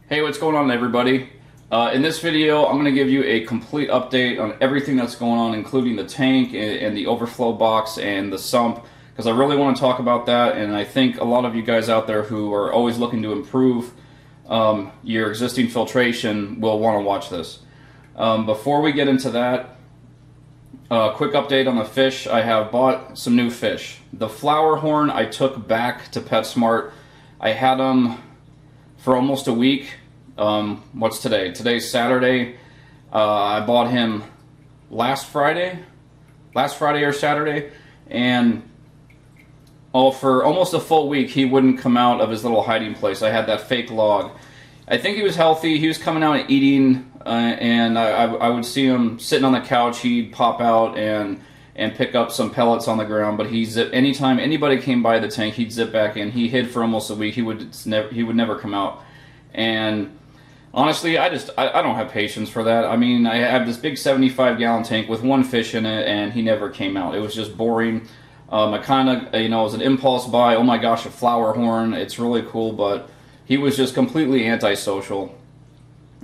Hey, what's going on, everybody? In this video, I'm going to give you a complete update on everything that's going on, including the tank and the overflow box and the sump, because I really want to talk about that, and I think a lot of you guys out there who are always looking to improve your existing filtration will want to watch this. Before we get into that, quick update on the fish. I have bought some new fish. The flowerhorn I took back to PetSmart. I had them for almost a week. What's today? Today's Saturday. I bought him last Friday or Saturday, and for almost a full week he wouldn't come out of his little hiding place. I had that fake log. I think he was healthy. He was coming out and eating, and I would see him sitting on the couch. He'd pop out and pick up some pellets on the ground, but anytime anybody came by the tank, he'd zip back in. He hid for almost a week. He would never come out. And honestly, I don't have patience for that. I mean, I have this big 75-gallon tank with one fish in it, and he never came out. It was just boring. I kind of, it was an impulse buy. Oh my gosh, a flowerhorn. It's really cool, but he was just completely antisocial.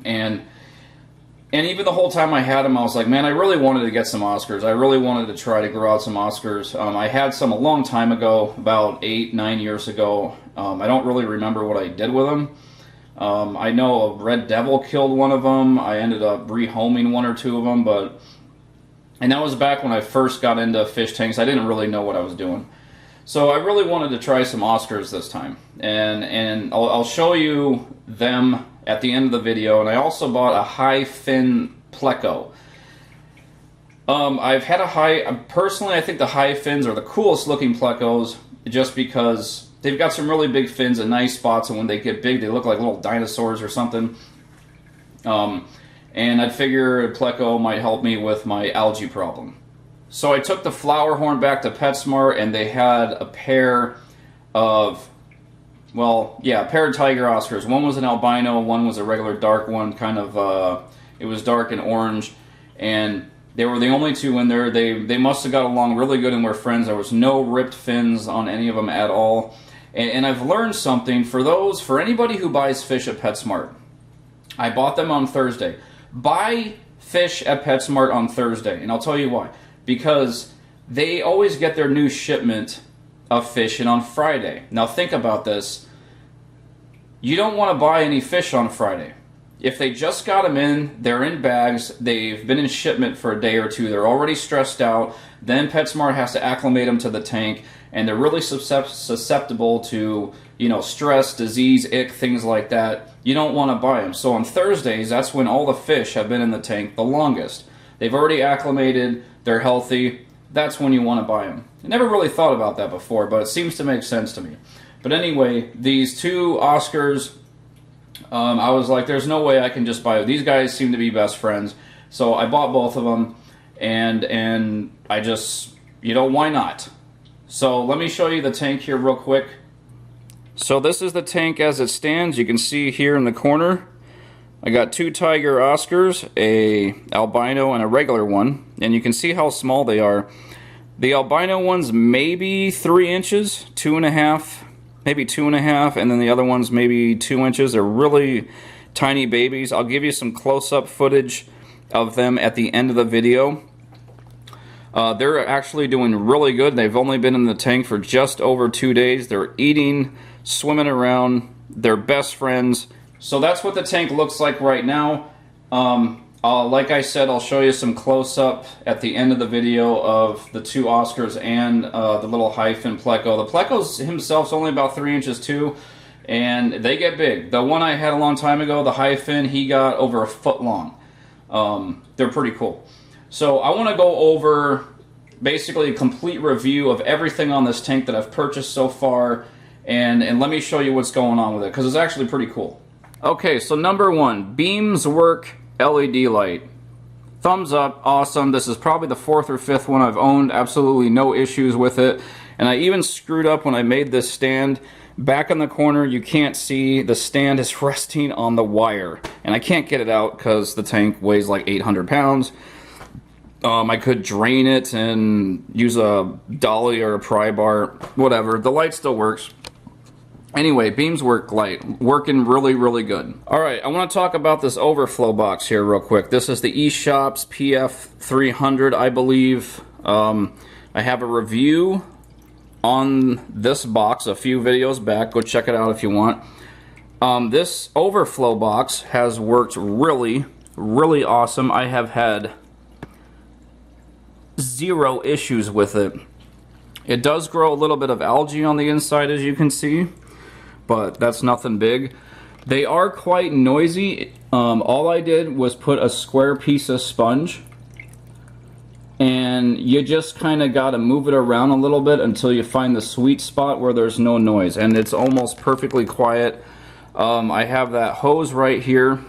And even the whole time I had him, I was like, man, I really wanted to get some Oscars. I really wanted to try to grow out some Oscars. I had some a long time ago, about 8-9 years ago. I don't really remember what I did with them. I know a red devil killed one of them. I ended up rehoming one or two of them, and that was back when I first got into fish tanks. I didn't really know what I was doing. So I really wanted to try some Oscars this time, and I'll show you them at the end of the video. And I also bought a high fin pleco. I've had personally, I think the high fins are the coolest looking plecos, just because they've got some really big fins and nice spots, and when they get big, they look like little dinosaurs or something. And I'd figure a pleco might help me with my algae problem. So I took the flowerhorn back to PetSmart, and they had a pair of, a pair of tiger Oscars. One was an albino, one was a regular dark one, kind of, it was dark and orange, and they were the only two in there. They must have got along really good and were friends. There was no ripped fins on any of them at all. And I've learned something for anybody who buys fish at PetSmart. I bought them on Thursday. Buy fish at PetSmart on Thursday, and I'll tell you why. Because they always get their new shipment of fish in on Friday. Now think about this. You don't want to buy any fish on Friday. If they just got them in, they're in bags, they've been in shipment for a day or two, they're already stressed out, then PetSmart has to acclimate them to the tank, and they're really susceptible to, stress, disease, ick, things like that. You don't want to buy them. So on Thursdays, that's when all the fish have been in the tank the longest. They've already acclimated, they're healthy. That's when you want to buy them. I never really thought about that before, but it seems to make sense to me. But anyway, these two Oscars, I was like, there's no way I can just buy them. These guys seem to be best friends. So I bought both of them, and I just, why not? So let me show you the tank here real quick. So this is the tank as it stands. You can see here in the corner, I got two tiger Oscars, a albino and a regular one, and you can see how small they are. The albino one's maybe 3 inches, 2.5, maybe 2.5, and then the other one's maybe 2 inches. They're really tiny babies. I'll give you some close-up footage of them at the end of the video. They're actually doing really good. They've only been in the tank for just over 2 days. They're eating, swimming around, they're best friends. So that's what the tank looks like right now. Like I said, I'll show you some close-up at the end of the video of the two Oscars and the little hyphen pleco. The pleco himself's only about 3 inches too, and they get big. The one I had a long time ago, the hyphen, he got over a foot long. They're pretty cool. So I want to go over basically a complete review of everything on this tank that I've purchased so far, and let me show you what's going on with it, because it's actually pretty cool. Okay, so number one, Beams Work LED light. Thumbs up, awesome. This is probably the 4th or 5th one I've owned. Absolutely no issues with it. And I even screwed up when I made this stand. Back in the corner, you can't see, the stand is resting on the wire. And I can't get it out because the tank weighs like 800 pounds. I could drain it and use a dolly or a pry bar, whatever. The light still works. Anyway, beams work light, working really, really good. All right, I want to talk about this Overflow box here real quick. This is the eShop's PF300, I believe. I have a review on this box a few videos back. Go check it out if you want. This Overflow box has worked really, really awesome. I have had zero issues with it. It does grow a little bit of algae on the inside, as you can see, but that's nothing big. They are quite noisy. All I did was put a square piece of sponge, and you just kind of got to move it around a little bit until you find the sweet spot where there's no noise, and it's almost perfectly quiet. I have that hose right here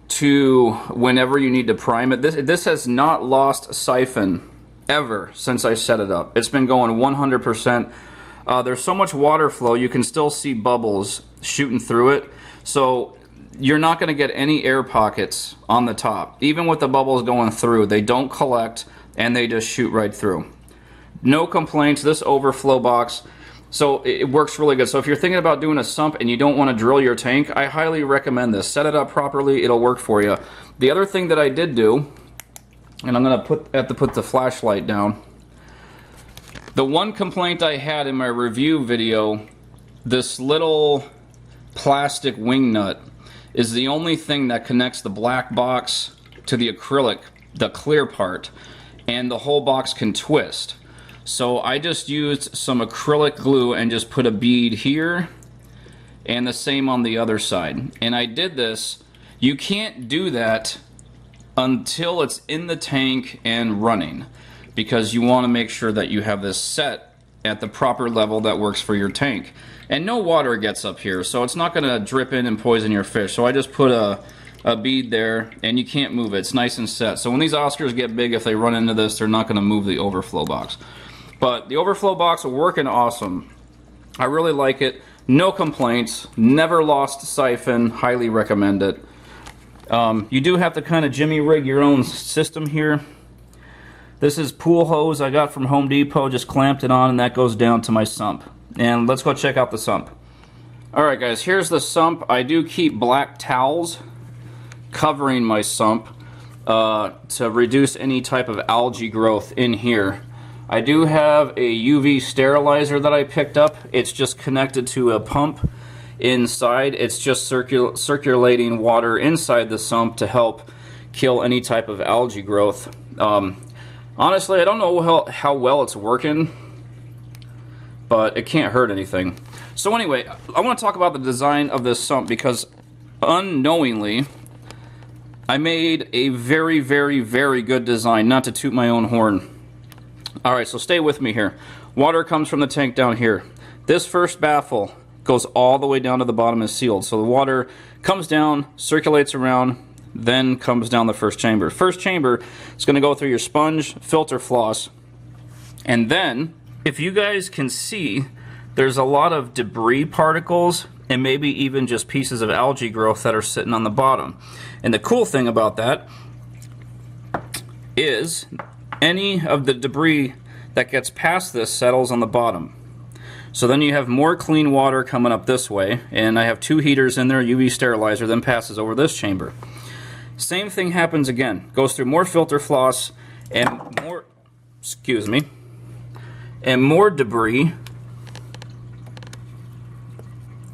to whenever you need to prime it. This has not lost siphon ever since I set it up. It's been going 100%. There's so much water flow, you can still see bubbles shooting through it. So you're not going to get any air pockets on the top. Even with the bubbles going through, they don't collect and they just shoot right through. No complaints. This Overflow box, so it works really good. So if you're thinking about doing a sump and you don't want to drill your tank, I highly recommend this. Set it up properly, it'll work for you. The other thing that I did do, and I'm going to have to put the flashlight down. The one complaint I had in my review video, this little plastic wing nut is the only thing that connects the black box to the acrylic, the clear part, and the whole box can twist. So I just used some acrylic glue and just put a bead here and the same on the other side. And I did this. You can't do that until it's in the tank and running, because you want to make sure that you have this set at the proper level that works for your tank. And no water gets up here, so it's not going to drip in and poison your fish. So I just put a bead there, and you can't move it. It's nice and set. So when these Oscars get big, if they run into this, they're not going to move the Overflow box. But the Overflow box is working awesome. I really like it. No complaints. Never lost siphon. Highly recommend it. You do have to kind of jimmy rig your own system here. This is pool hose I got from Home Depot, just clamped it on, and that goes down to my sump. And let's go check out the sump. Alright guys, here's the sump. I do keep black towels covering my sump to reduce any type of algae growth in here. I do have a UV sterilizer that I picked up. It's just connected to a pump inside. It's just circulating water inside the sump to help kill any type of algae growth. Honestly, I don't know how well it's working, but it can't hurt anything. So anyway, I want to talk about the design of this sump, because unknowingly I made a very, very, very good design, not to toot my own horn. Alright, so stay with me here. Water comes from the tank down here. This first baffle goes all the way down to the bottom, is sealed. So the water comes down, circulates around, then comes down the first chamber. First chamber is going to go through your sponge, filter floss, and then, if you guys can see, there's a lot of debris particles and maybe even just pieces of algae growth that are sitting on the bottom. And the cool thing about that is any of the debris that gets past this settles on the bottom. So then you have more clean water coming up this way, and I have two heaters in there, UV sterilizer, then passes over this chamber. Same thing happens again. Goes through more filter floss and more, and more debris,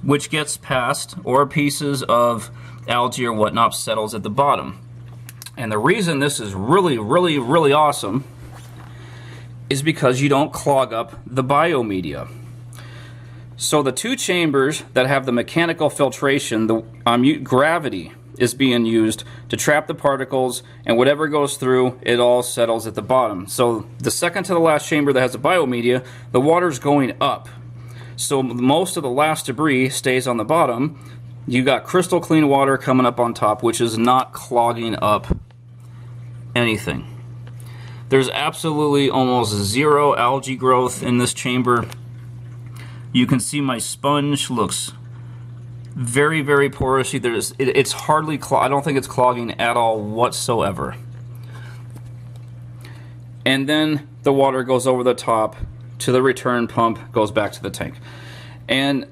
which gets past, or pieces of algae or whatnot settles at the bottom. And the reason this is really, really, really awesome is because you don't clog up the biomedia. So the two chambers that have the mechanical filtration, the gravity is being used to trap the particles, and whatever goes through, it all settles at the bottom. So the second to the last chamber that has the biomedia, the water's going up. So most of the last debris stays on the bottom. You got crystal clean water coming up on top, which is not clogging up anything. There's absolutely almost zero algae growth in this chamber. You can see my sponge looks very, very porous. It's hardly I don't think it's clogging at all whatsoever. And then the water goes over the top to the return pump, goes back to the tank. And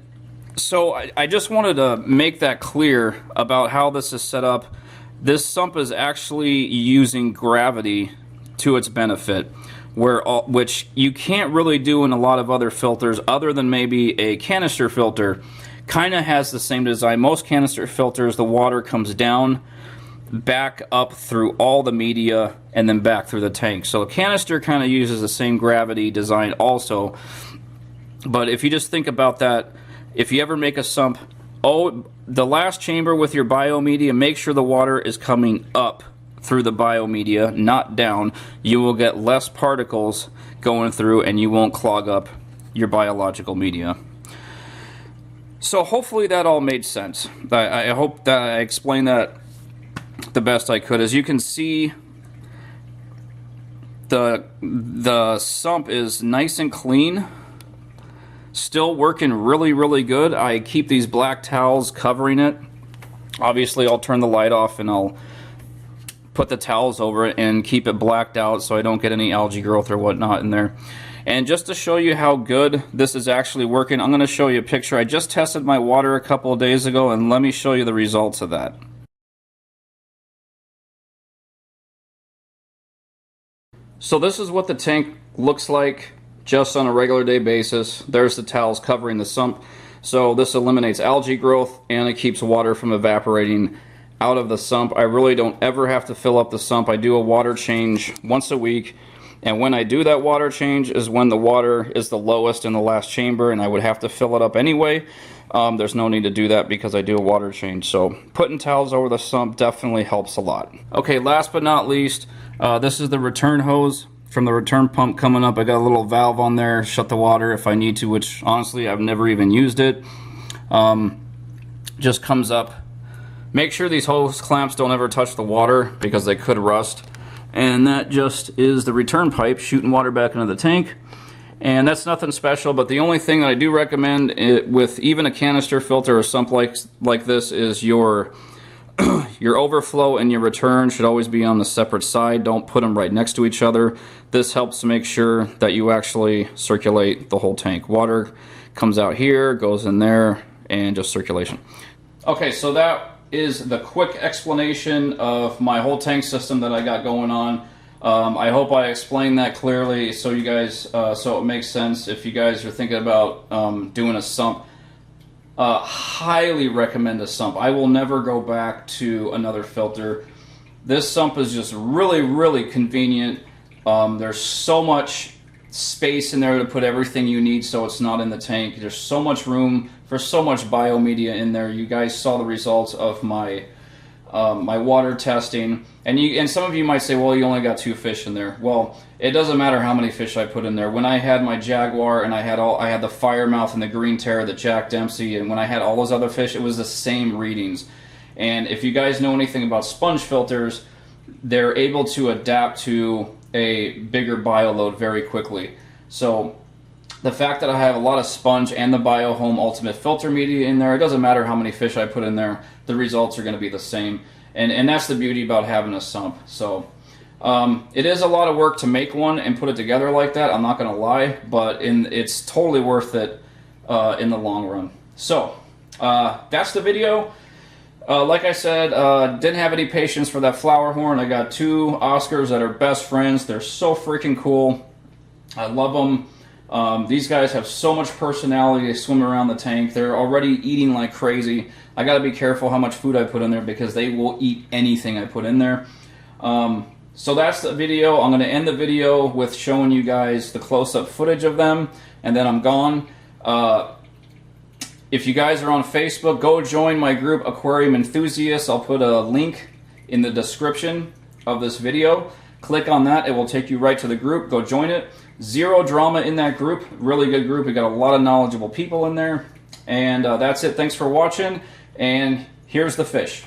so I just wanted to make that clear about how this is set up. This sump is actually using gravity to its benefit, which you can't really do in a lot of other filters other than maybe a canister filter. Kind of has the same design. Most canister filters, the water comes down, back up through all the media, and then back through the tank. So a canister kind of uses the same gravity design also. But if you just think about that, if you ever make a sump, the last chamber with your biomedia, make sure the water is coming up through the biomedia, not down. You will get less particles going through and you won't clog up your biological media. So hopefully that all made sense. I hope that I explained that the best I could. As you can see, the sump is nice and clean. Still working really, really good. I keep these black towels covering it. Obviously, I'll turn the light off and I'll put the towels over it and keep it blacked out so I don't get any algae growth or whatnot in there. And just to show you how good this is actually working, I'm going to show you a picture. I just tested my water a couple of days ago, and let me show you the results of that. So this is what the tank looks like just on a regular day basis. There's the towels covering the sump. So this eliminates algae growth and it keeps water from evaporating out of the sump. I really don't ever have to fill up the sump. I do a water change once a week, and when I do that water change is when the water is the lowest in the last chamber, and I would have to fill it up anyway. There's no need to do that because I do a water change. So putting towels over the sump definitely helps a lot. Okay, last but not least, this is the return hose from the return pump coming up. I got a little valve on there, shut the water if I need to, which honestly I've never even used it. Just comes up. Make sure these hose clamps don't ever touch the water because they could rust. And that just is the return pipe shooting water back into the tank. And that's nothing special, but the only thing that I do recommend with even a canister filter or sump like this is your overflow and your return should always be on the separate side. Don't put them right next to each other. This helps to make sure that you actually circulate the whole tank. Water comes out here, goes in there, and just circulation. Okay, so that is the quick explanation of my whole tank system that I got going on. I hope I explained that clearly so you guys, so it makes sense if you guys are thinking about doing a sump. Highly recommend a sump. I will never go back to another filter. This sump is just really, really convenient. There's so much space in there to put everything you need so it's not in the tank. There's so much room for so much biomedia in there. You guys saw the results of my my water testing, and some of you might say, well, you only got 2 fish in there. Well, it doesn't matter how many fish I put in there. When I had my jaguar and I had the firemouth and the green terror, the Jack Dempsey, and when I had all those other fish, it was the same readings. And if you guys know anything about sponge filters, they're able to adapt to a bigger bio load very quickly. So the fact that I have a lot of sponge and the BioHome Ultimate Filter Media in there, it doesn't matter how many fish I put in there, the results are going to be the same. And that's the beauty about having a sump. So it is a lot of work to make one and put it together like that, I'm not going to lie, but it's totally worth it in the long run. So that's the video. Like I said, didn't have any patience for that flowerhorn. I got 2 Oscars that are best friends. They're so freaking cool. I love them. These guys have so much personality. They swim around the tank. They're already eating like crazy. I got to be careful how much food I put in there because they will eat anything I put in there. So that's the video. I'm going to end the video with showing you guys the close-up footage of them, and then I'm gone. If you guys are on Facebook, go join my group, Aquarium Enthusiasts. I'll put a link in the description of this video. Click on that. It will take you right to the group. Go join it. Zero drama in that group. Really good group. We got a lot of knowledgeable people in there. And that's it. Thanks for watching. And here's the fish.